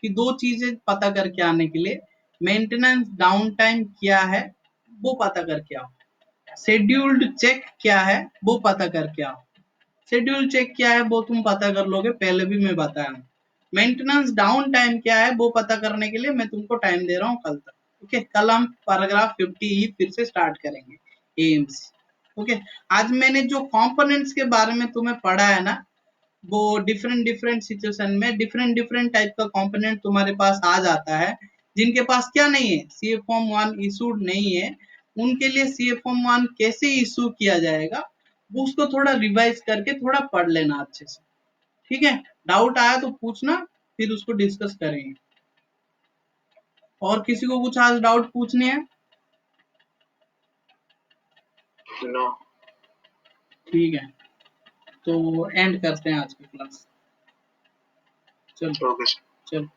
कि दो चीजें पता करके आने के लिए, मेंटेनेंस डाउन टाइम क्या है वो पता करके आओ, शेड्यूल्ड चेक क्या है वो पता करके आओ। शेड्यूल चेक क्या है वो तुम पता कर लोगे, पहले भी मैं बताया हूँ। मेंटेनेंस डाउन टाइम क्या है वो पता करने के लिए मैं तुमको टाइम दे रहा हूँ कल तक, ओके। कल हम पैराग्राफ 50 फिर से स्टार्ट करेंगे, एम्स, ओके। आज मैंने जो कंपोनेंट्स के बारे में तुम्हें पढ़ा है ना, वो डिफरेंट डिफरेंट सिचुएशन में डिफरेंट टाइप का कंपोनेंट तुम्हारे पास आ जाता है। जिनके पास क्या नहीं है, सीए फॉर्म 1 इशूड नहीं है, उनके लिए सीए फॉर्म 1 कैसे इशू किया जाएगा वो उसको थोड़ा रिवाइज करके थोड़ा पढ़ लेना अच्छे से। ठीक है, डाउट आया तो पूछना, फिर उसको डिस्कस करेंगे। और किसी को कुछ आज डाउट पूछने है? नो। ठीक है, तो एंड करते हैं आज की क्लास। चलो ओके। चलो।